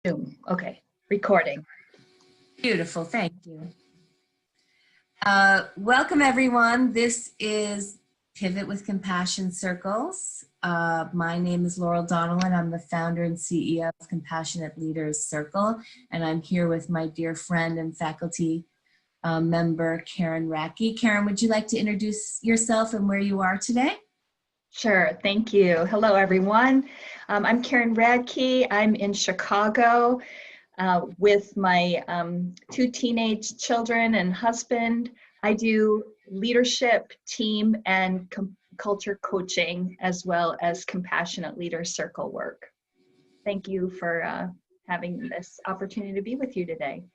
Zoom. Okay, recording. Beautiful, thank you. Welcome everyone. This is Pivot with Compassion Circles. My name is Laurel Donnellan. I'm the founder and CEO of Compassionate Leaders Circle, and I'm here with my dear friend and faculty member, Karen Radke. Karen, would you like to introduce yourself and where you are today? Sure, thank you. Hello, everyone. I'm Karen Radke. I'm in Chicago with my two teenage children and husband. I do leadership, team, and culture coaching, as well as Compassionate Leaders Circle work. Thank you for having this opportunity to be with you today.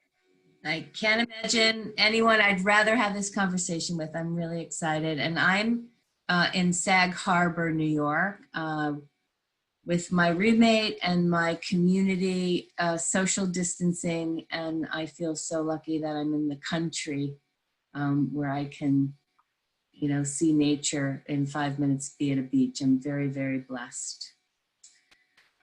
I can't imagine anyone I'd rather have this conversation with. I'm really excited. And I'm in Sag Harbor, New York, with my roommate and my community, social distancing. And I feel so lucky that I'm in the country where I can, see nature in 5 minutes, be at a beach. I'm very, very blessed.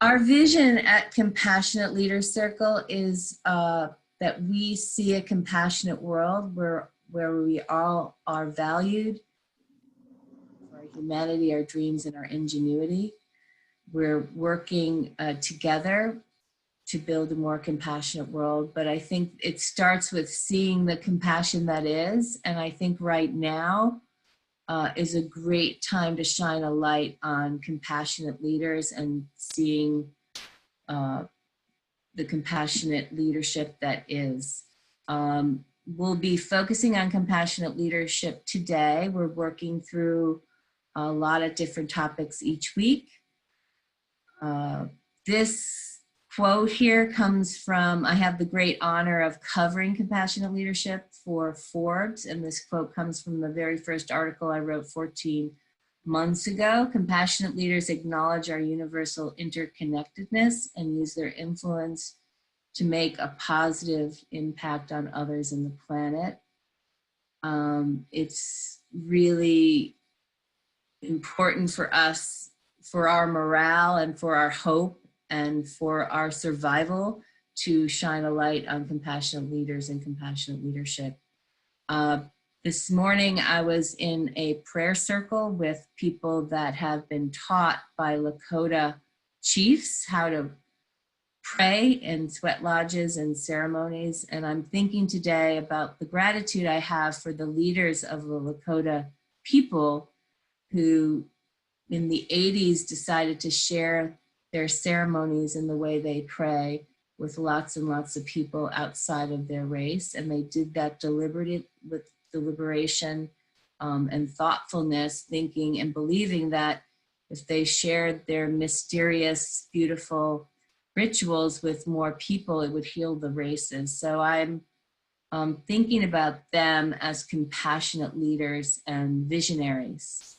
Our vision at Compassionate Leaders Circle is that we see a compassionate world where we all are valued for our humanity, our dreams, and our ingenuity. We're working together to build a more compassionate world, but I think it starts with seeing the compassion that is, and I think right now is a great time to shine a light on compassionate leaders and seeing the compassionate leadership that is. We'll be focusing on compassionate leadership today. We're working through a lot of different topics each week. This quote here comes from, I have the great honor of covering compassionate leadership for Forbes, and this quote comes from the very first article I wrote 14 months ago. Compassionate leaders acknowledge our universal interconnectedness and use their influence to make a positive impact on others in the planet. It's really important for us, for our morale and for our hope and for our survival, to shine a light on compassionate leaders and compassionate leadership. This morning I was in a prayer circle with people that have been taught by Lakota chiefs how to pray in sweat lodges and ceremonies. And I'm thinking today about the gratitude I have for the leaders of the Lakota people who in the 80s decided to share their ceremonies and the way they pray with lots and lots of people outside of their race. And they did that with deliberation and thoughtfulness, thinking and believing that if they shared their mysterious, beautiful rituals with more people, it would heal the races. So I'm thinking about them as compassionate leaders and visionaries.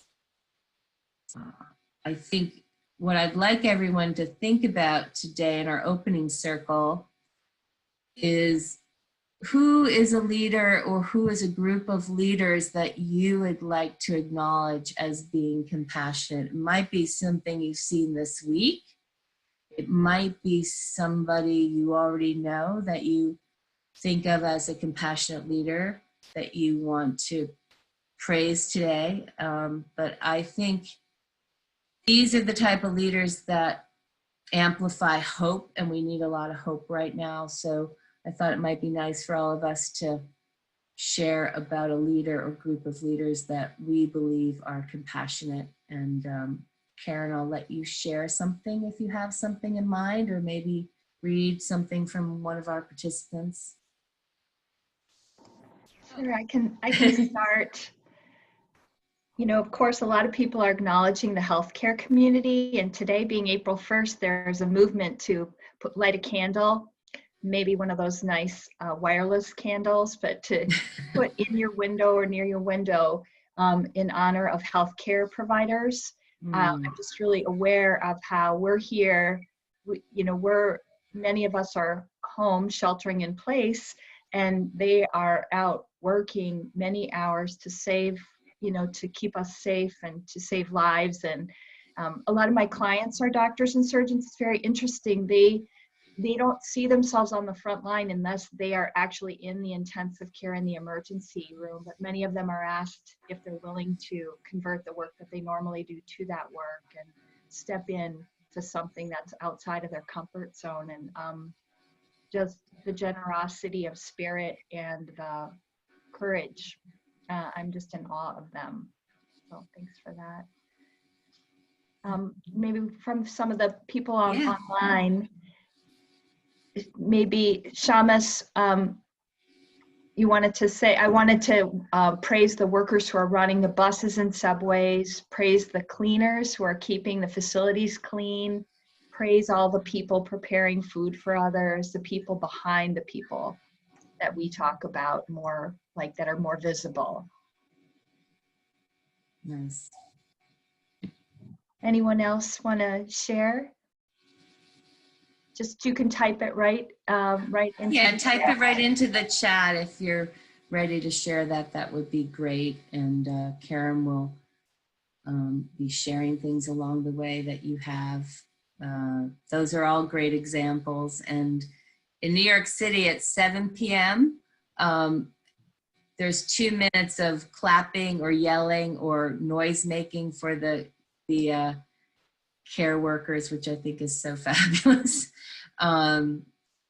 I think what I'd like everyone to think about today in our opening circle is who is a leader or who is a group of leaders that you would like to acknowledge as being compassionate. It might be something you've seen this week. It might be somebody you already know that you think of as a compassionate leader that you want to praise today. But I think these are the type of leaders that amplify hope, and we need a lot of hope right now. So I thought it might be nice for all of us to share about a leader or group of leaders that we believe are compassionate. And Karen, I'll let you share something if you have something in mind, or maybe read something from one of our participants. Sure, I can start. Of course, a lot of people are acknowledging the healthcare community, and today being April 1st, there's a movement to light a candle, maybe one of those nice wireless candles, but to put in your window or near your window in honor of healthcare providers. I'm just really aware of how we're here. Many of us are home sheltering in place, and they are out working many hours to save, to keep us safe and to save lives. And a lot of my clients are doctors and surgeons. It's very interesting. They they don't see themselves on the front line unless they are actually in the intensive care in the emergency room. But many of them are asked if they're willing to convert the work that they normally do to that work and step in to something that's outside of their comfort zone. And just the generosity of spirit and the courage. I'm just in awe of them. So thanks for that. Maybe from some of the people online, maybe Shamus, you wanted to say, I wanted to praise the workers who are running the buses and subways, praise the cleaners who are keeping the facilities clean, praise all the people preparing food for others, the people behind the people that we talk about more, like that are more visible. Nice. Anyone else want to share? Just you can type it right into type it right into the chat if you're ready to share that. That would be great. And Karen will be sharing things along the way that you have. Those are all great examples. And in New York City at 7 p.m., there's 2 minutes of clapping or yelling or noise making for the care workers, which I think is so fabulous.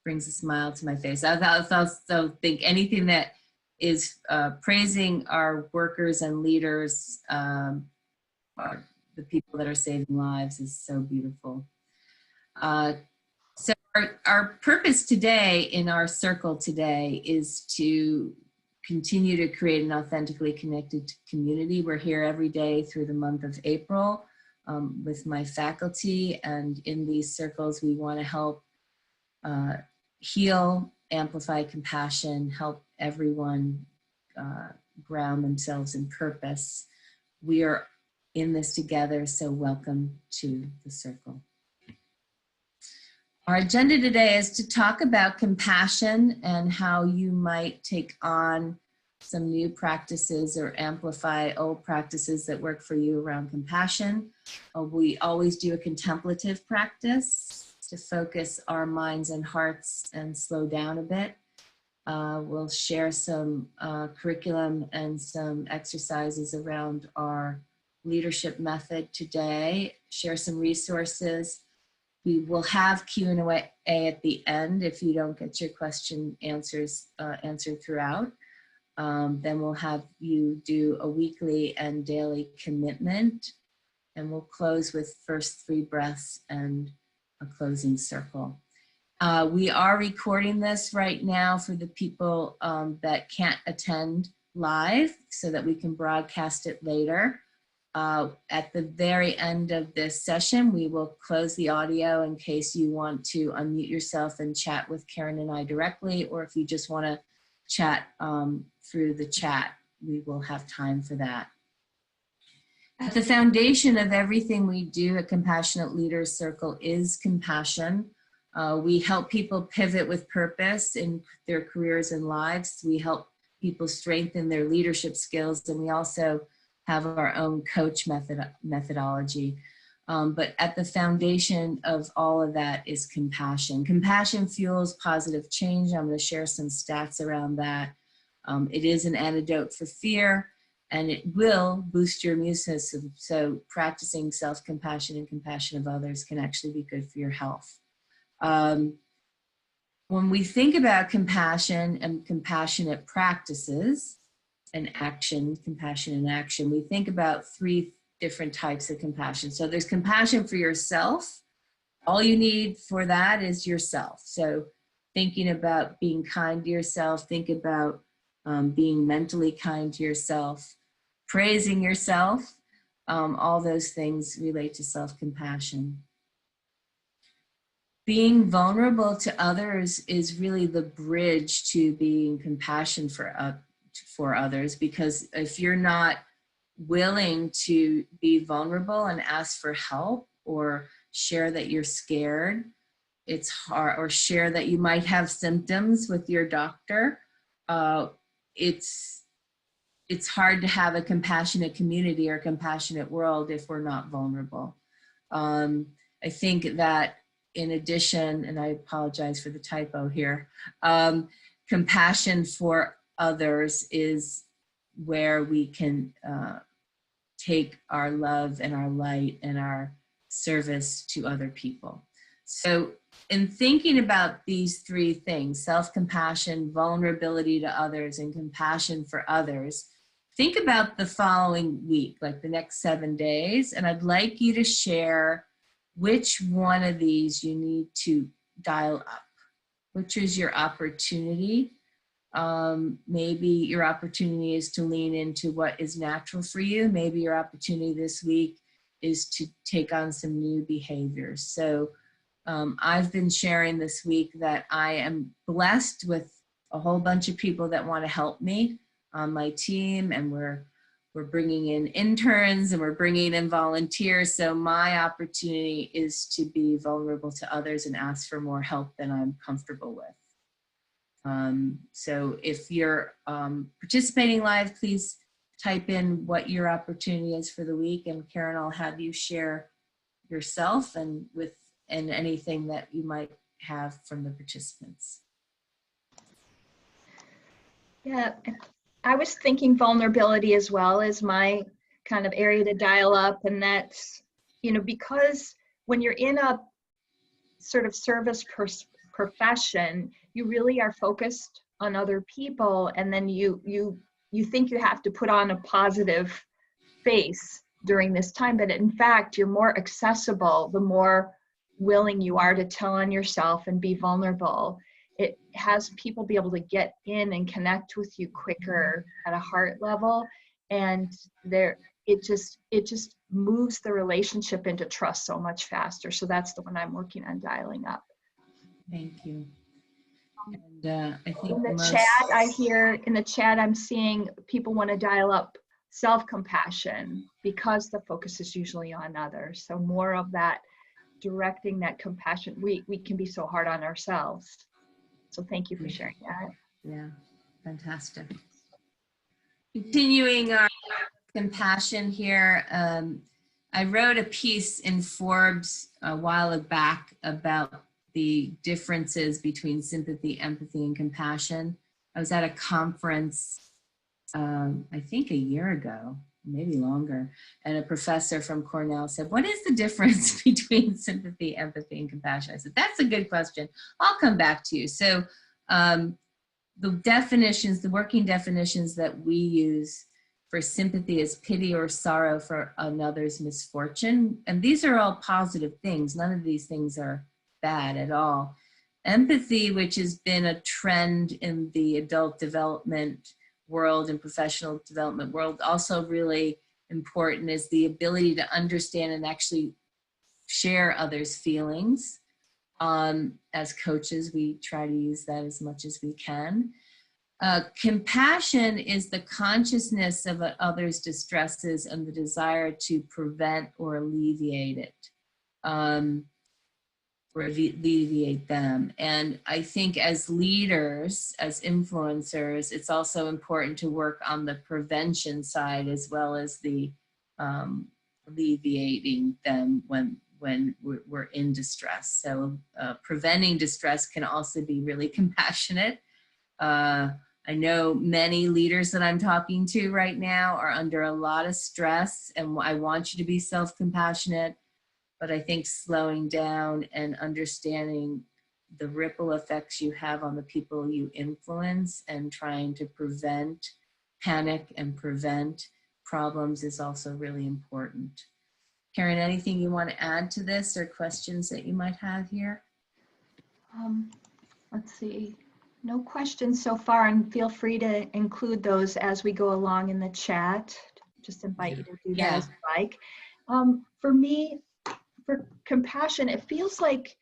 Brings a smile to my face. I also think anything that is praising our workers and leaders, the people that are saving lives, is so beautiful. So our purpose today in our circle today is to continue to create an authentically connected community. We're here every day through the month of April with my faculty, and in these circles we want to help heal, amplify compassion, help everyone ground themselves in purpose. We are in this together, so welcome to the circle. Our agenda today is to talk about compassion and how you might take on some new practices or amplify old practices that work for you around compassion. We always do a contemplative practice to focus our minds and hearts and slow down a bit. We'll share some curriculum and some exercises around our leadership method today, share some resources. We will have Q&A at the end if you don't get your question answered throughout. Then we'll have you do a weekly and daily commitment, and we'll close with first 3 breaths and a closing circle. We are recording this right now for the people that can't attend live so that we can broadcast it later. At the very end of this session, we will close the audio in case you want to unmute yourself and chat with Karen and I directly, or if you just want to chat through the chat, we will have time for that. At the foundation of everything we do at Compassionate Leaders Circle is compassion. We help people pivot with purpose in their careers and lives. We help people strengthen their leadership skills, and we also have our own coach methodology. But at the foundation of all of that is compassion. Compassion fuels positive change. I'm going to share some stats around that. It is an antidote for fear, and it will boost your immune system. So practicing self-compassion and compassion of others can actually be good for your health. When we think about compassion and compassionate practices and action, compassion and action, we think about 3 different types of compassion. So there's compassion for yourself. All you need for that is yourself. So thinking about being kind to yourself, think about being mentally kind to yourself, praising yourself, all those things relate to self-compassion. Being vulnerable to others is really the bridge to being compassionate for others, because if you're not willing to be vulnerable and ask for help or share that you're scared, it's hard, or share that you might have symptoms with your doctor, it's hard to have a compassionate community or a compassionate world if we're not vulnerable. I think that in addition, and I apologize for the typo here, compassion for others is where we can take our love and our light and our service to other people. So in thinking about these three things, self-compassion, vulnerability to others, and compassion for others, think about the following week, like the next 7 days, and I'd like you to share which one of these you need to dial up. Which is your opportunity? Maybe your opportunity is to lean into what is natural for you. Maybe your opportunity this week is to take on some new behaviors. So I've been sharing this week that I am blessed with a whole bunch of people that want to help me on my team, and we're bringing in interns and we're bringing in volunteers. So my opportunity is to be vulnerable to others and ask for more help than I'm comfortable with. So if you're participating live, please type in what your opportunity is for the week, and Karen, I'll have you share yourself and anything that you might have from the participants. Yeah, I was thinking vulnerability as well as my kind of area to dial up, and that's, you know, because when you're in a sort of service profession, you really are focused on other people, and then you think you have to put on a positive face during this time, but in fact, you're more accessible the more willing you are to tell on yourself and be vulnerable. It has people be able to get in and connect with you quicker at a heart level, and it just moves the relationship into trust so much faster. So that's the one I'm working on dialing up. Thank you. And I think in the chat, I'm seeing people want to dial up self-compassion because the focus is usually on others. So more of that, directing that compassion. We can be so hard on ourselves. So thank you for sharing that. Yeah, fantastic. Continuing our compassion here, I wrote a piece in Forbes a while back about the differences between sympathy, empathy, and compassion. I was at a conference, I think a year ago, maybe longer, and a professor from Cornell said, "What is the difference between sympathy, empathy, and compassion?" I said, "That's a good question. I'll come back to you." So the definitions, the working definitions that we use for sympathy is pity or sorrow for another's misfortune. And these are all positive things. None of these things are bad at all. Empathy, which has been a trend in the adult development world and professional development world, also really important, is the ability to understand and actually share others' feelings. As coaches, we try to use that as much as we can. Compassion is the consciousness of others' distresses and the desire to prevent or alleviate it, or alleviate them. And I think as leaders, as influencers, it's also important to work on the prevention side as well as the alleviating them when we're in distress. So preventing distress can also be really compassionate. I know many leaders that I'm talking to right now are under a lot of stress, and I want you to be self-compassionate, but I think slowing down and understanding the ripple effects you have on the people you influence and trying to prevent panic and prevent problems is also really important. Karen, anything you want to add to this or questions that you might have here? Let's see. No questions so far, and feel free to include those as we go along in the chat. Just invite you to do that as you like. For me, for compassion, it feels like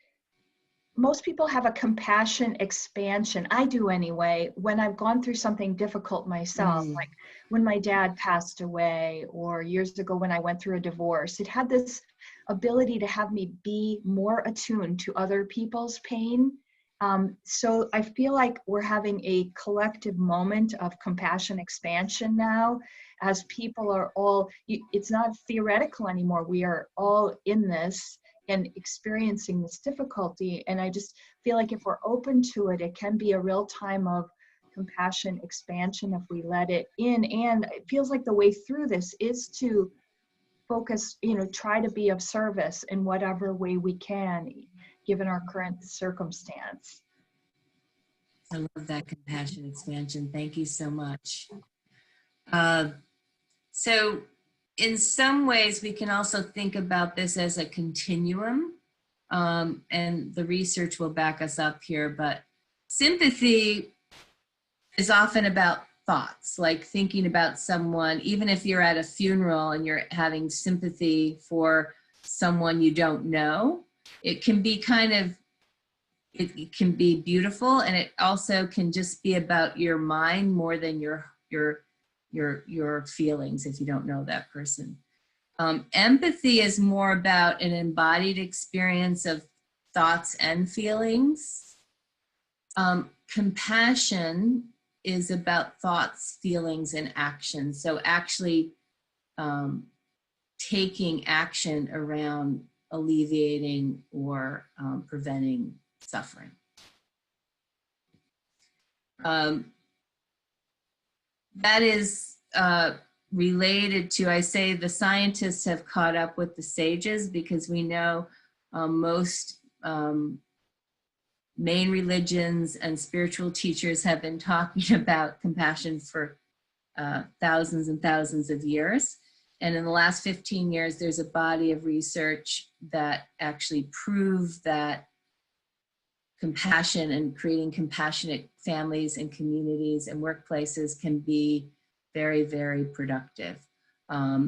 most people have a compassion expansion. I do anyway, when I've gone through something difficult myself, like when my dad passed away, or years ago when I went through a divorce. It had this ability to have me be more attuned to other people's pain. So I feel like we're having a collective moment of compassion expansion now, as people are all, it's not theoretical anymore. We are all in this, and experiencing this difficulty. And I just feel like if we're open to it, it can be a real time of compassion expansion if we let it in. And it feels like the way through this is to focus, try to be of service in whatever way we can, given our current circumstance. I love that compassion expansion. Thank you so much. So in some ways, we can also think about this as a continuum, and the research will back us up here, but sympathy is often about thoughts, like thinking about someone, even if you're at a funeral and you're having sympathy for someone you don't know, it can be it can be beautiful, and it also can just be about your mind more than your feelings if you don't know that person. Empathy is more about an embodied experience of thoughts and feelings. Compassion is about thoughts, feelings, and action. So actually taking action around alleviating or preventing suffering. That is related to, I say the scientists have caught up with the sages, because we know most main religions and spiritual teachers have been talking about compassion for thousands and thousands of years. And in the last 15 years, there's a body of research that actually proves that compassion and creating compassionate families and communities and workplaces can be very, very productive.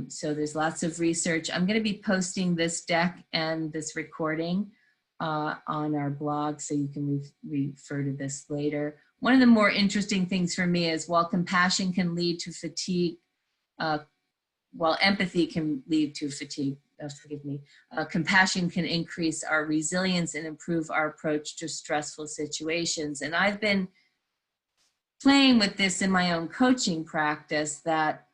So there's lots of research. I'm going to be posting this deck and this recording on our blog, so you can refer to this later. One of the more interesting things for me is while compassion can lead to fatigue, while empathy can lead to fatigue, compassion can increase our resilience and improve our approach to stressful situations. And I've been playing with this in my own coaching practice that,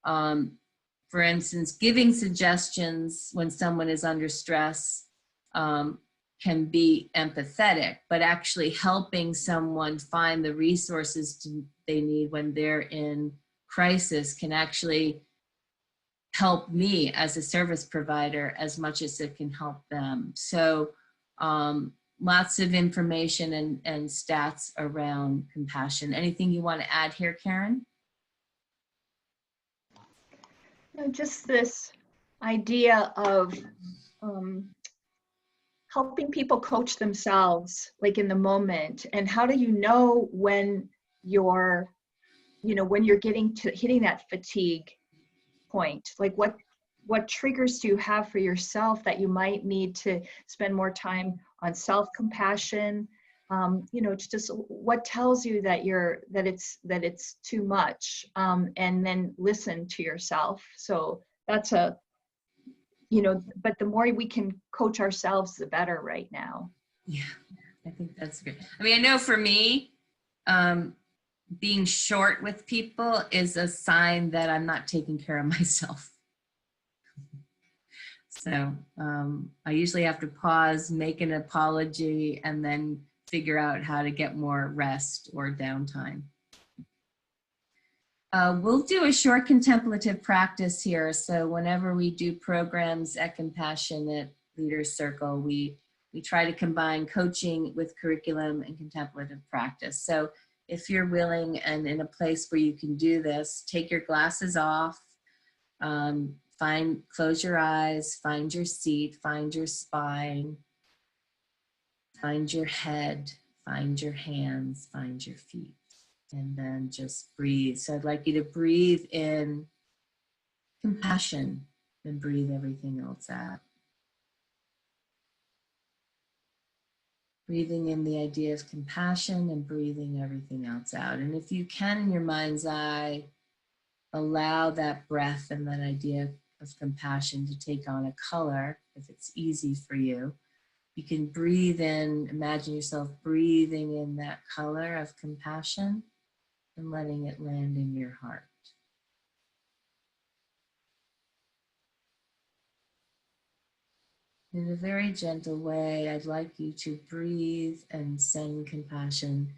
for instance, giving suggestions when someone is under stress can be empathetic, but actually helping someone find the resources they need when they're in crisis can actually help me as a service provider as much as it can help them. So lots of information and stats around compassion. Anything you want to add here, Karen? Just this idea of helping people coach themselves, like in the moment. And how do you know when you're, when you're hitting that fatigue point? Like what triggers do you have for yourself that you might need to spend more time on self-compassion? It's just what tells you that it's too much, and then listen to yourself. So that's but the more we can coach ourselves, the better right now. Yeah, I think that's great. I mean, I know for me, being short with people is a sign that I'm not taking care of myself. So I usually have to pause, make an apology, and then figure out how to get more rest or downtime. We'll do a short contemplative practice here. So whenever we do programs at Compassionate Leaders Circle, we try to combine coaching with curriculum and contemplative practice. So if you're willing and in a place where you can do this, take your glasses off, close your eyes, find your seat, find your spine, find your head, find your hands, find your feet. And then just breathe. So I'd like you to breathe in compassion and breathe everything else out. Breathing in the idea of compassion and breathing everything else out. And if you can, in your mind's eye, allow that breath and that idea of compassion to take on a color, if it's easy for you. You can breathe in, imagine yourself breathing in that color of compassion and letting it land in your heart. In a very gentle way, I'd like you to breathe and send compassion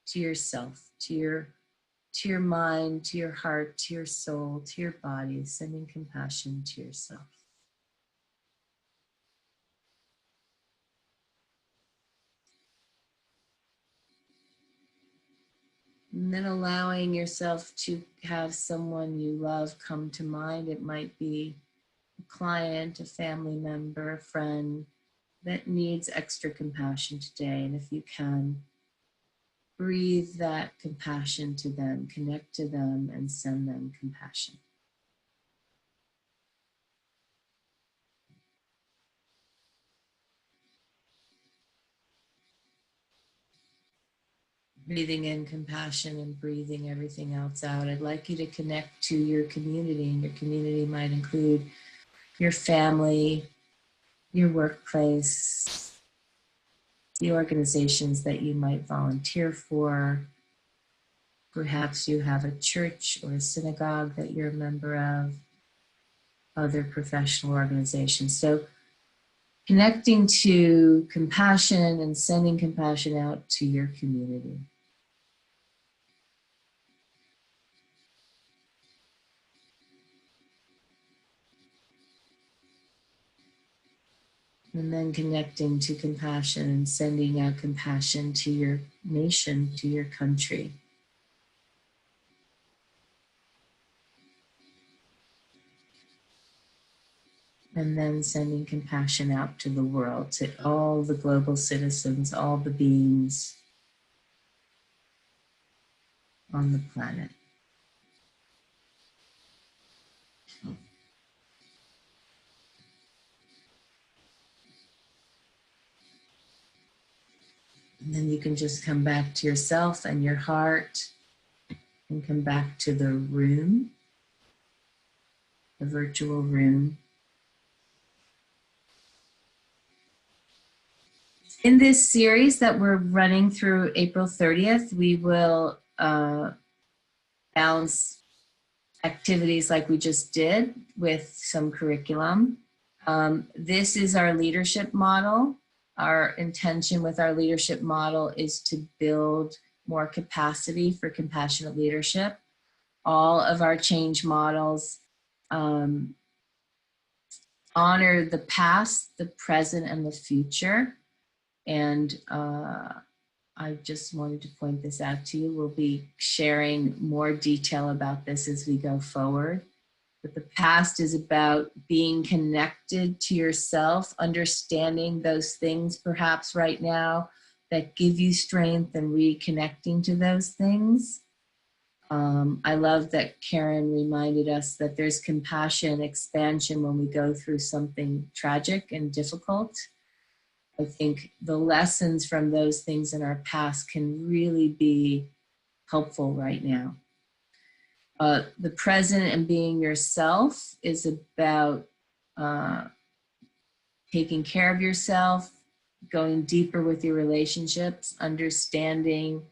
to yourself, to your mind, to your heart, to your soul, to your body, sending compassion to yourself. And then allowing yourself to have someone you love come to mind. It might be a client, a family member, a friend that needs extra compassion today. And if you can, breathe that compassion to them, connect to them, and send them compassion. Breathing in compassion and breathing everything else out. I'd like you to connect to your community, and your community might include your family, your workplace, the organizations that you might volunteer for. Perhaps you have a church or a synagogue that you're a member of, other professional organizations. So connecting to compassion and sending compassion out to your community. And then connecting to compassion and sending out compassion to your nation, to your country. And then sending compassion out to the world, to all the global citizens, all the beings on the planet. And then you can just come back to yourself and your heart and come back to the room, the virtual room. In this series that we're running through April 30th, we will balance activities like we just did with some curriculum. This is our leadership model. Our intention with our leadership model is to build more capacity for compassionate leadership. All of our change models honor the past, the present, and the future. And I just wanted to point this out to you. We'll be sharing more detail about this as we go forward. But the past is about being connected to yourself, understanding those things perhaps right now that give you strength and reconnecting to those things. I love that Karen reminded us that there's compassion, expansion when we go through something tragic and difficult. I think the lessons from those things in our past can really be helpful right now. The present and being yourself is about taking care of yourself, going deeper with your relationships, understanding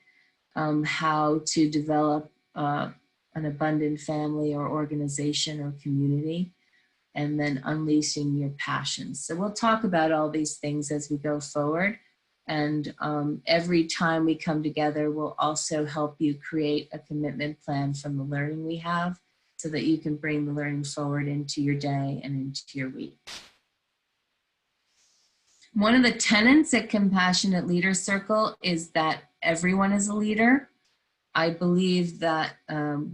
how to develop an abundant family or organization or community, and then unleashing your passions. So we'll talk about all these things as we go forward. And every time we come together, we'll also help you create a commitment plan from the learning we have so that you can bring the learning forward into your day and into your week. One of the tenets at Compassionate Leader Circle is that everyone is a leader. I believe that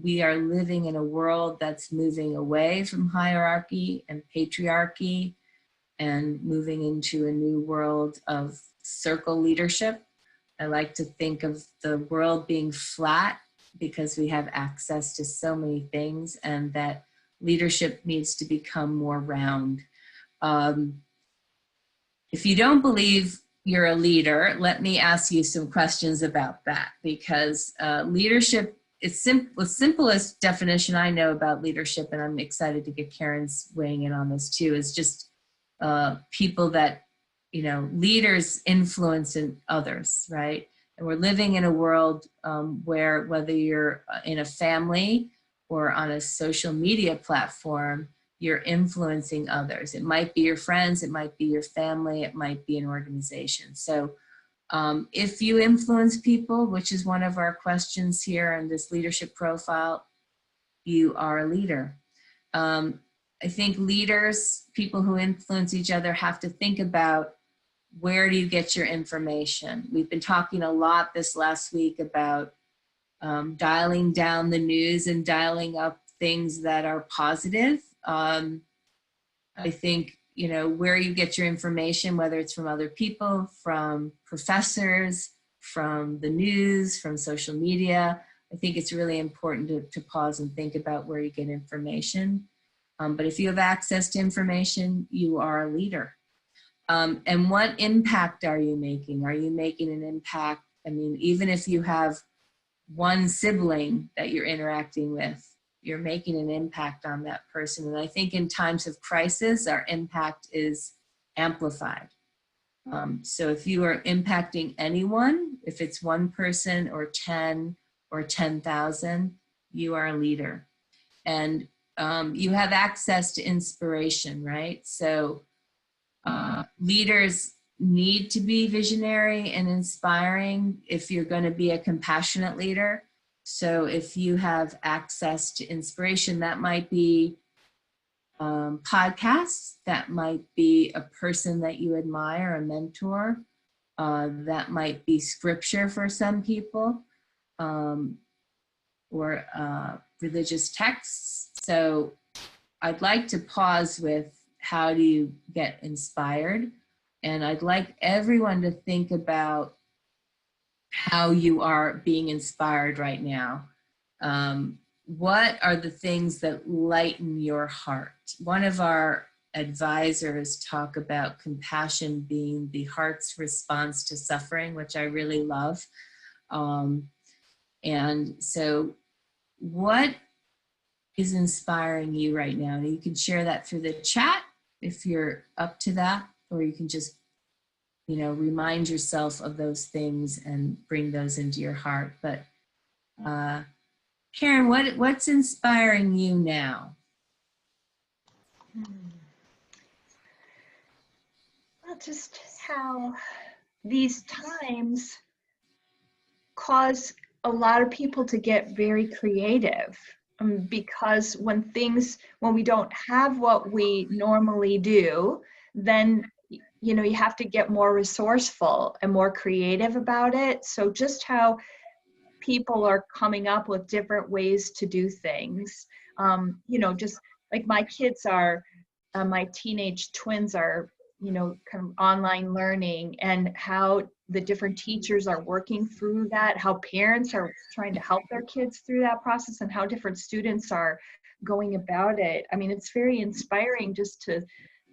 we are living in a world that's moving away from hierarchy and patriarchy and moving into a new world of circle leadership. I like to think of the world being flat because we have access to so many things, and that leadership needs to become more round. If you don't believe you're a leader, let me ask you some questions about that, because leadership is the simplest definition I know about leadership, and I'm excited to get Karen's weighing in on this too, is just people that, leaders influence in others, right? And we're living in a world where whether you're in a family or on a social media platform, you're influencing others. It might be your friends, it might be your family, it might be an organization. So if you influence people, which is one of our questions here in this leadership profile, you are a leader. I think leaders, people who influence each other, have to think about, where do you get your information? We've been talking a lot this last week about dialing down the news and dialing up things that are positive. I think, you know, where you get your information, whether it's from other people, from professors, from the news, from social media, I think it's really important to pause and think about where you get information. But if you have access to information, you are a leader. And what impact are you making? Are you making an impact? I mean, even if you have one sibling that you're interacting with, you're making an impact on that person. And I think in times of crisis, our impact is amplified. So if you are impacting anyone, if it's one person or 10 or 10,000, you are a leader. And you have access to inspiration, right? So leaders need to be visionary and inspiring if you're going to be a compassionate leader. So if you have access to inspiration, that might be podcasts, that might be a person that you admire, a mentor, that might be scripture for some people, or religious texts. So I'd like to pause with, how do you get inspired? And I'd like everyone to think about how you are being inspired right now. What are the things that lighten your heart? One of our advisors talk about compassion being the heart's response to suffering, which I really love. And so what is inspiring you right now? And you can share that through the chat if you're up to that, or you can just, you know, remind yourself of those things and bring those into your heart. But Karen, what's inspiring you now? Well, just how these times cause a lot of people to get very creative, because when we don't have what we normally do, then you know, you have to get more resourceful and more creative about it. So just how people are coming up with different ways to do things. You know, just like my kids are, my teenage twins are, you know, kind of online learning, and how the different teachers are working through that, how parents are trying to help their kids through that process, and how different students are going about it. I mean, it's very inspiring just to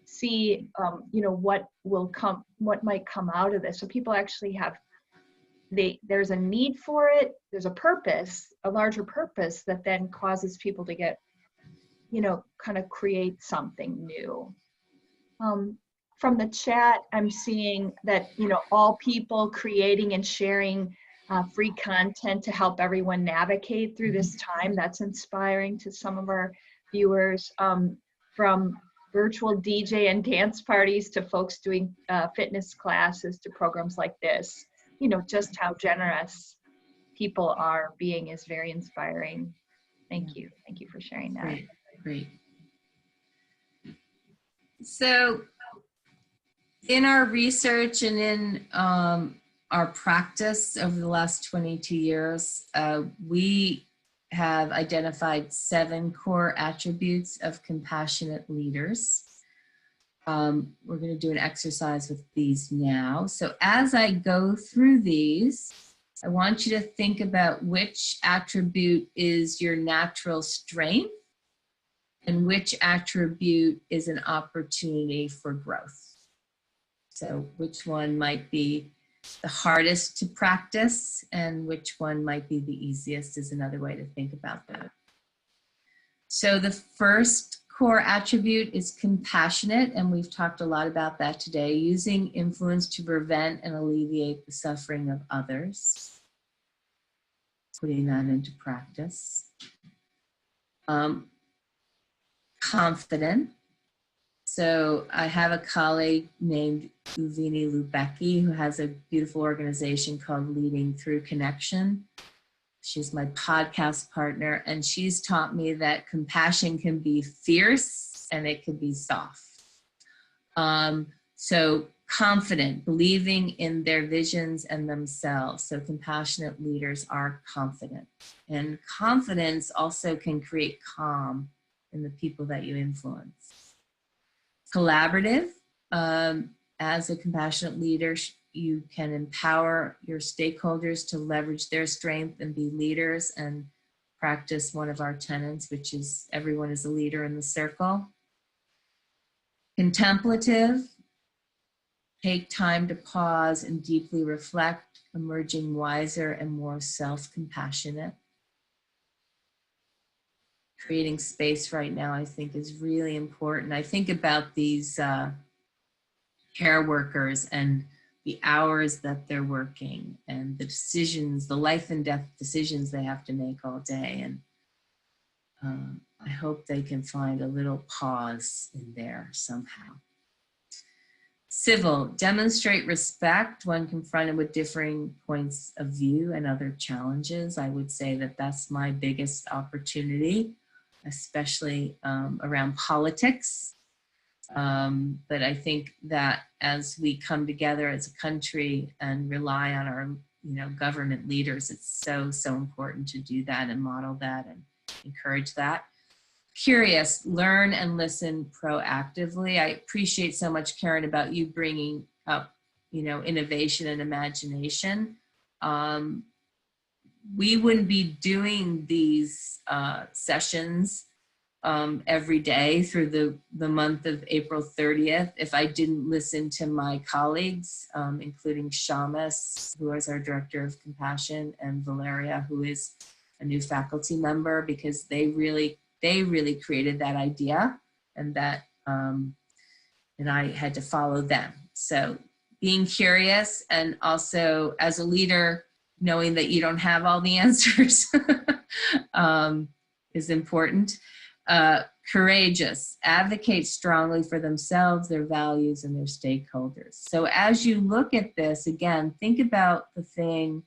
see, you know, what might come out of this. So people actually have, there's a need for it, there's a purpose, a larger purpose that then causes people to get, you know, kind of create something new. From the chat, I'm seeing that, you know, all people creating and sharing free content to help everyone navigate through this time. That's inspiring to some of our viewers. From virtual DJ and dance parties to folks doing fitness classes to programs like this. You know, just how generous people are being is very inspiring. Thank you. Thank you for sharing that. Great, great. So in our research and in our practice over the last 22 years, we have identified 7 core attributes of compassionate leaders. We're going to do an exercise with these now. So as I go through these, I want you to think about which attribute is your natural strength and which attribute is an opportunity for growth. So which one might be the hardest to practice and which one might be the easiest is another way to think about that. So the first core attribute is compassionate, and we've talked a lot about that today, using influence to prevent and alleviate the suffering of others, putting that into practice. confident. So I have a colleague named Uvini Lubecki who has a beautiful organization called Leading Through Connection. She's my podcast partner, and she's taught me that compassion can be fierce and it can be soft. So confident, believing in their visions and themselves. So compassionate leaders are confident. And confidence also can create calm in the people that you influence. Collaborative, as a compassionate leader, you can empower your stakeholders to leverage their strength and be leaders and practice one of our tenets, which is everyone is a leader in the circle. Contemplative, take time to pause and deeply reflect, emerging wiser and more self-compassionate. Creating space right now, I think, is really important. I think about these care workers and the hours that they're working and the decisions, the life and death decisions they have to make all day. And I hope they can find a little pause in there somehow. Civil, demonstrate respect when confronted with differing points of view and other challenges. I would say that that's my biggest opportunity, especially around politics. But I think that as we come together as a country and rely on our, government leaders, it's so, so important to do that and model that and encourage that. Curious, learn and listen proactively. I appreciate so much, Karen, about you bringing up, innovation and imagination. We wouldn't be doing these sessions every day through the month of April 30th if I didn't listen to my colleagues, including Shamus, who is our Director of Compassion, and Valeria, who is a new faculty member, because they really created that idea, and that and I had to follow them. So being curious, and also as a leader, knowing that you don't have all the answers is important. Courageous, advocate strongly for themselves, their values, and their stakeholders. So as you look at this, again, think about the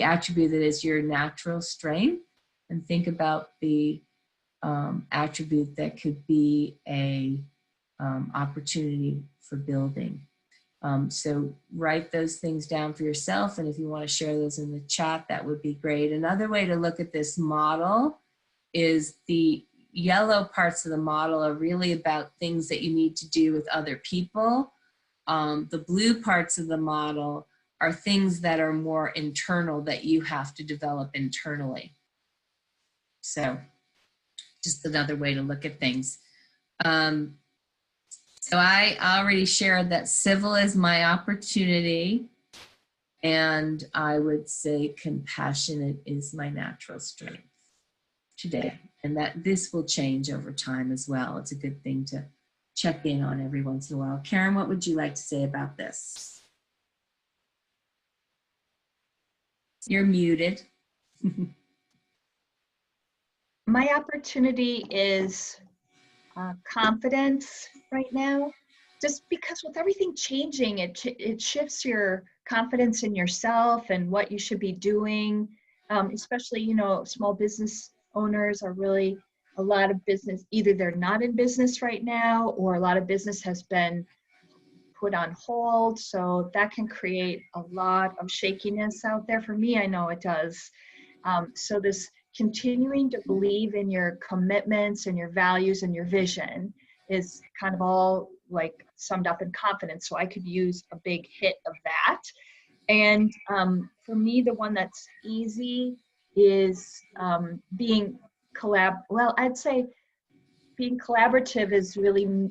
attribute that is your natural strength, and think about the attribute that could be a opportunity for building. So write those things down for yourself, and if you want to share those in the chat, that would be great. Another way to look at this model is the yellow parts of the model are really about things that you need to do with other people. The blue parts of the model are things that are more internal, that you have to develop internally. So just another way to look at things. So I already shared that civil is my opportunity, and I would say compassionate is my natural strength today, and that this will change over time as well. It's a good thing to check in on every once in a while. Karen, what would you like to say about this? You're muted. My opportunity is confidence right now, just because with everything changing, it shifts your confidence in yourself and what you should be doing. Especially, small business owners are really, a lot of business, either they're not in business right now, or a lot of business has been put on hold. So that can create a lot of shakiness out there. For me, I know it does. So this continuing to believe in your commitments and your values and your vision is kind of all like summed up in confidence. So I could use a big hit of that. And for me, the one that's easy is being I'd say being collaborative is really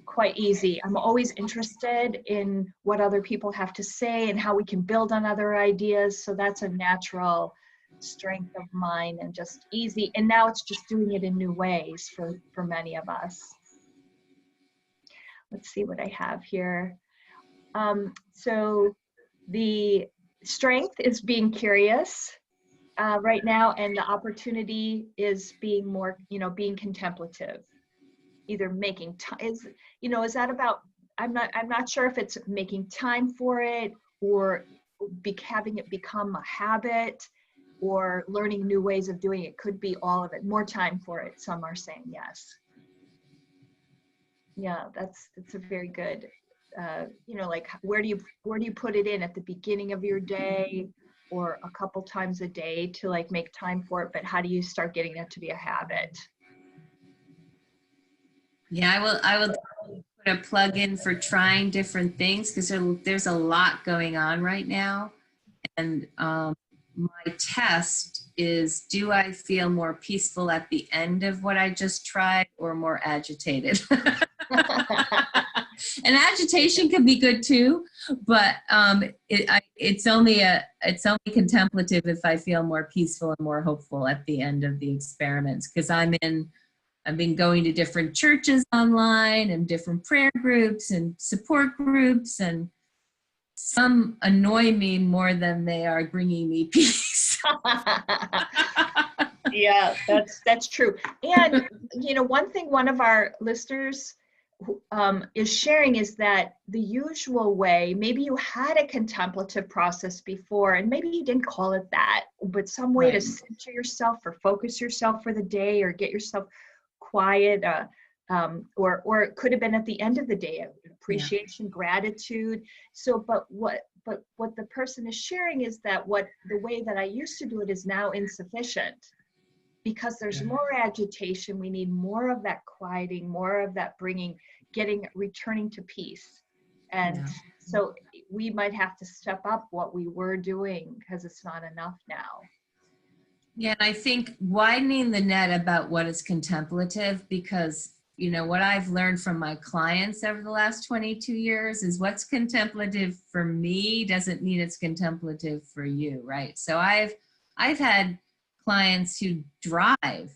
quite easy. I'm always interested in what other people have to say and how we can build on other ideas. So that's a natural strength of mine, and just easy. And now it's just doing it in new ways for many of us. Let's see what I have here. So the strength is being curious right now, and the opportunity is being more, being contemplative. either making time, is that about, I'm not sure if it's making time for it, or having it become a habit, or learning new ways of doing it. Could be all of it. More time for it, some are saying. Yes. Yeah, that's a very good, like, where do you put it in, at the beginning of your day, or a couple times a day to like make time for it, but how do you start getting that to be a habit? Yeah, I will put a plug in for trying different things, because there's a lot going on right now. And my test is, do I feel more peaceful at the end of what I just tried, or more agitated? And agitation can be good too, but it's only contemplative if I feel more peaceful and more hopeful at the end of the experiments, because I've been going to different churches online and different prayer groups and support groups, and some annoy me more than they are bringing me peace. Yeah, that's true. And one thing one of our listeners is sharing is that the usual way, maybe you had a contemplative process before, and maybe you didn't call it that, but some way to center yourself or focus yourself for the day, or get yourself quiet, or it could have been at the end of the day, appreciation, gratitude. So, but what the person is sharing is that the way that I used to do it is now insufficient, because there's more agitation. We need more of that quieting, more of that returning to peace. And so we might have to step up what we were doing, because it's not enough now. Yeah, and I think widening the net about what is contemplative, because what I've learned from my clients over the last 22 years is what's contemplative for me doesn't mean it's contemplative for you, right? So I've had clients who drive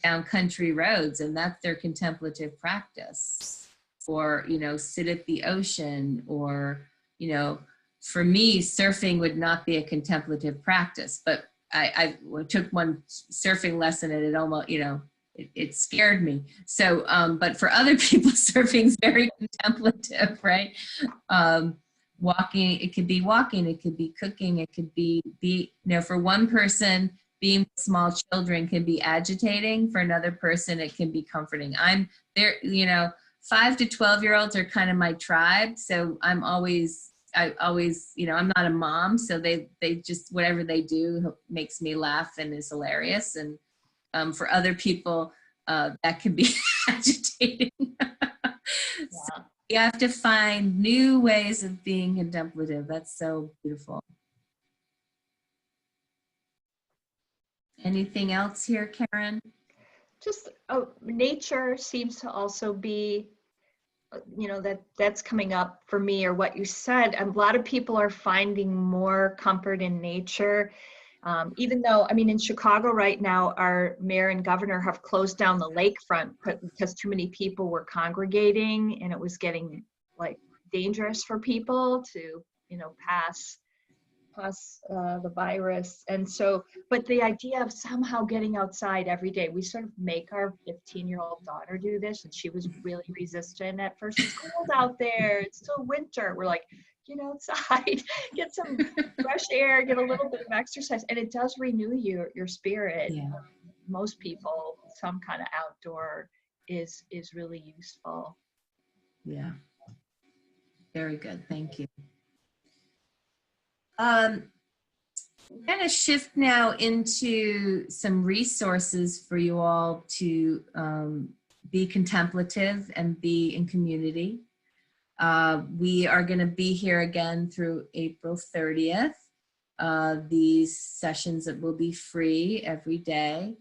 down country roads, and that's their contemplative practice, or sit at the ocean, or for me, surfing would not be a contemplative practice, but I took one surfing lesson, and it almost it scared me. So but for other people, surfing is very contemplative, right? Walking, it could be walking, it could be cooking, it could be for one person, being with small children can be agitating. For another person, it can be comforting. I'm there, 5 to 12-year-olds are kind of my tribe. So I always, I'm not a mom. So they just, whatever they do makes me laugh and is hilarious. And for other people, that can be agitating. So you have to find new ways of being contemplative. That's so beautiful. Anything else here, Karen? Just nature seems to also be, that's coming up for me, or what you said. A lot of people are finding more comfort in nature. Even though, in Chicago right now, our mayor and governor have closed down the lakefront because too many people were congregating, and it was getting like dangerous for people to, pass the virus. And so, but the idea of somehow getting outside every day, we sort of make our 15-year-old daughter do this, and she was really resistant at first. It's cold out there, it's still winter. We're like, get outside, get some fresh air, get a little bit of exercise, and it does renew your spirit. Yeah. Most people, some kind of outdoor is really useful. Yeah. Very good. Thank you. We're going to shift now into some resources for you all to be contemplative and be in community. We are going to be here again through April 30th. These sessions that will be free every day.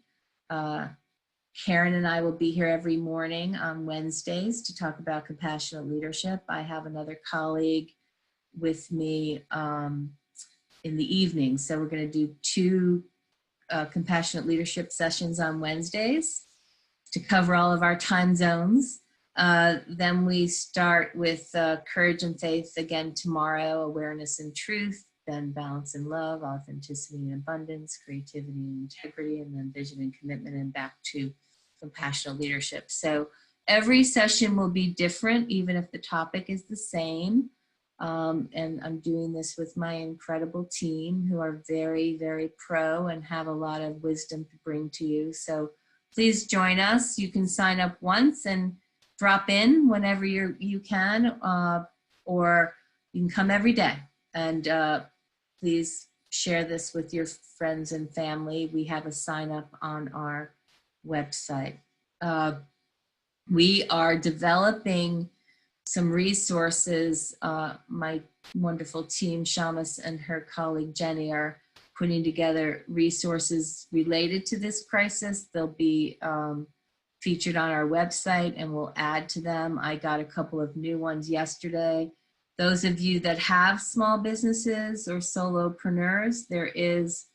Karen and I will be here every morning on Wednesdays to talk about compassionate leadership. I have another colleague with me in the evening. So we're going to do 2 compassionate leadership sessions on Wednesdays to cover all of our time zones. Then we start with courage and faith again tomorrow, awareness and truth, then balance and love, authenticity and abundance, creativity and integrity, and then vision and commitment, and back to compassionate leadership. So Every session will be different, even if the topic is the same. And I'm doing this with my incredible team who are very, very pro and have a lot of wisdom to bring to you. So please join us. You can sign up once and drop in whenever you can, or you can come every day. And please share this with your friends and family. We have a sign up on our website. We are developing some resources. My wonderful team, Shamus and her colleague Jenny, are putting together resources related to this crisis. They'll be featured on our website and we'll add to them. I got a couple of new ones yesterday. Those of you that have small businesses or solopreneurs, there is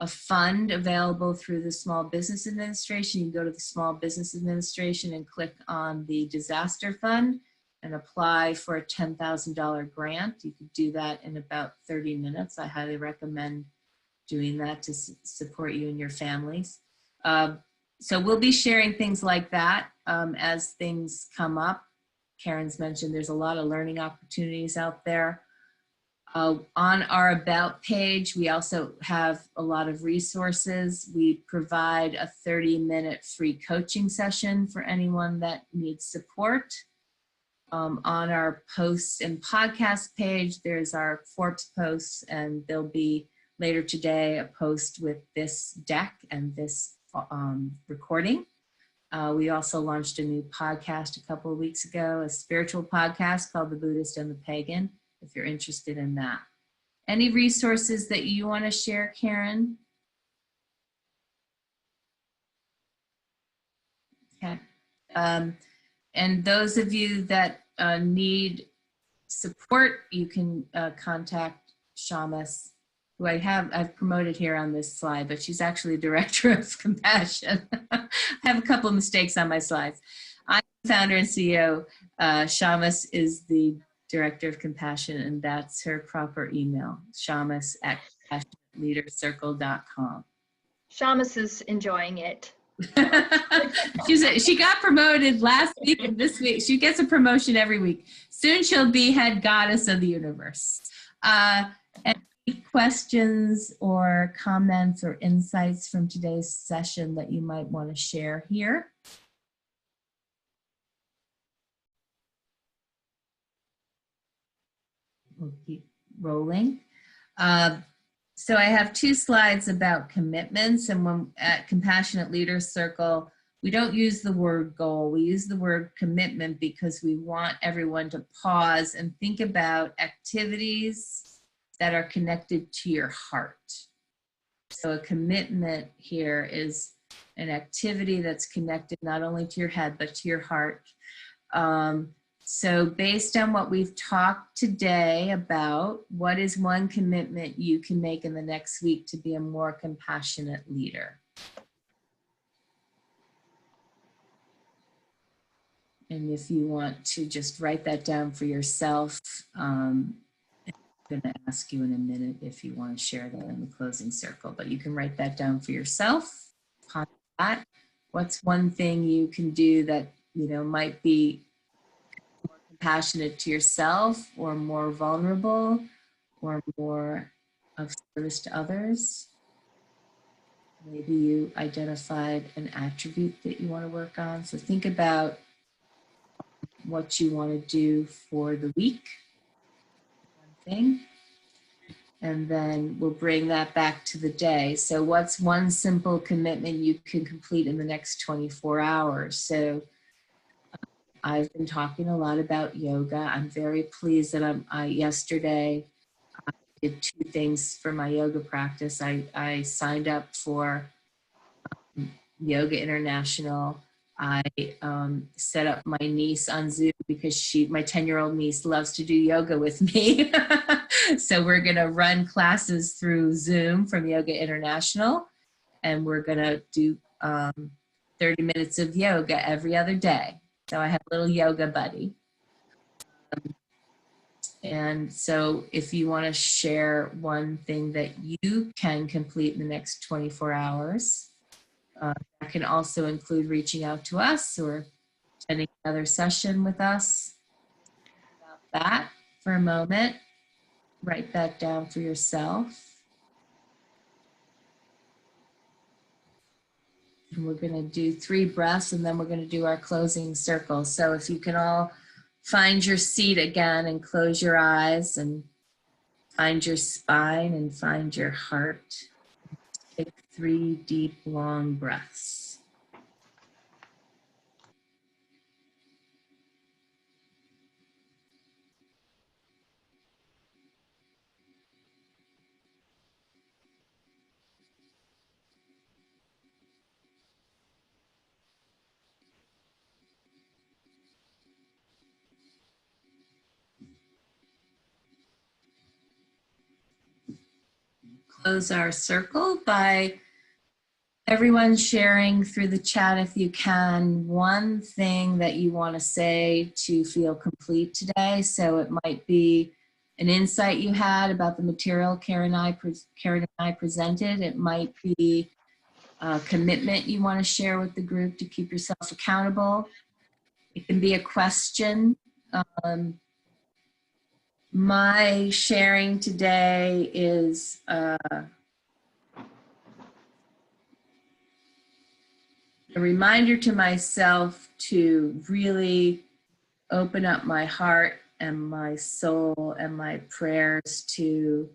a fund available through the Small Business Administration. You can go to the Small Business Administration and click on the disaster fund and apply for a $10,000 grant. You could do that in about 30 minutes. I highly recommend doing that to support you and your families. So we'll be sharing things like that as things come up. Karen's mentioned there's a lot of learning opportunities out there. On our About page, we also have a lot of resources. We provide a 30-minute free coaching session for anyone that needs support. On our posts and podcast page, there's our Forbes posts, and there'll be later today a post with this deck and this recording. We also launched a new podcast a couple of weeks ago, a spiritual podcast called The Buddhist and the Pagan, if you're interested in that. Any resources that you want to share, Karen? Okay. And those of you that need support, you can contact Shamus, who I've promoted here on this slide, but she's actually Director of Compassion. I have a couple of mistakes on my slides. I'm founder and CEO. Shamus is the Director of Compassion, and that's her proper email, shamus@compassionateleadercircle.com. Shamus is enjoying it. She got promoted last week and this week. She gets a promotion every week. Soon she'll be head goddess of the universe. Any questions or comments or insights from today's session that you might want to share here? We'll keep rolling. So I have two slides about commitments, and when at Compassionate Leaders Circle, we don't use the word goal. We use the word commitment because we want everyone to pause and think about activities that are connected to your heart. So a commitment here is an activity that's connected not only to your head, but to your heart. So based on what we've talked today about, what is one commitment you can make in the next week to be a more compassionate leader? And if you want to just write that down for yourself, I'm going to ask you in a minute if you want to share that in the closing circle, but you can write that down for yourself. Ponder that. What's one thing you can do that, might be more compassionate to yourself, or more vulnerable, or more of service to others? Maybe you identified an attribute that you want to work on. So think about what you want to do for the week, one thing, and then we'll bring that back to the day. So what's one simple commitment you can complete in the next 24 hours? So I've been talking a lot about yoga. I'm very pleased that yesterday I did two things for my yoga practice. I signed up for Yoga International. I set up my niece on Zoom because my 10-year-old niece loves to do yoga with me. So we're going to run classes through Zoom from Yoga International, and we're going to do 30 minutes of yoga every other day. So I have a little yoga buddy. And so if you want to share one thing that you can complete in the next 24 hours, that can also include reaching out to us or attending another session with us. About that for a moment. Write that down for yourself. And we're going to do 3 breaths, and then we're going to do our closing circle. So if you can all find your seat again and close your eyes and find your spine and find your heart. Take 3 deep, long breaths. Close our circle by everyone sharing through the chat, if you can, one thing that you want to say to feel complete today. So it might be an insight you had about the material Karen and I presented. It might be a commitment you want to share with the group to keep yourself accountable. It can be a question. My sharing today is a reminder to myself to really open up my heart and my soul and my prayers to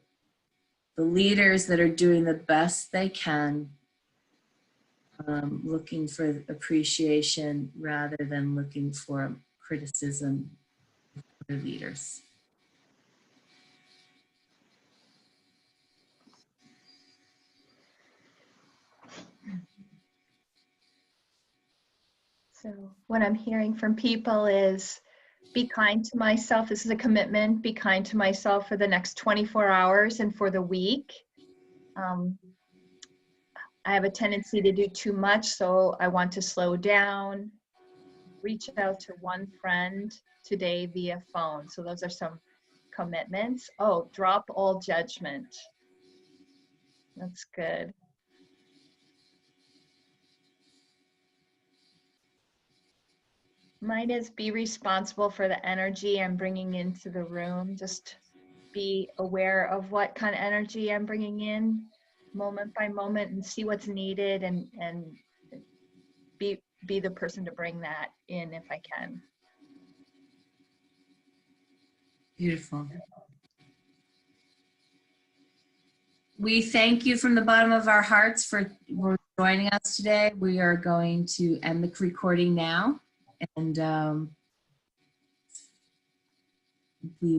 the leaders that are doing the best they can, looking for appreciation rather than looking for criticism of other leaders. So what I'm hearing from people is be kind to myself. This is a commitment. Be kind to myself for the next 24 hours and for the week. I have a tendency to do too much, so I want to slow down. Reach out to one friend today via phone. So those are some commitments. Oh, drop all judgment. That's good. Mine is be responsible for the energy I'm bringing into the room. Just be aware of what kind of energy I'm bringing in moment by moment and see what's needed and be the person to bring that in if I can. Beautiful. We thank you from the bottom of our hearts for joining us today. We are going to end the recording now, and we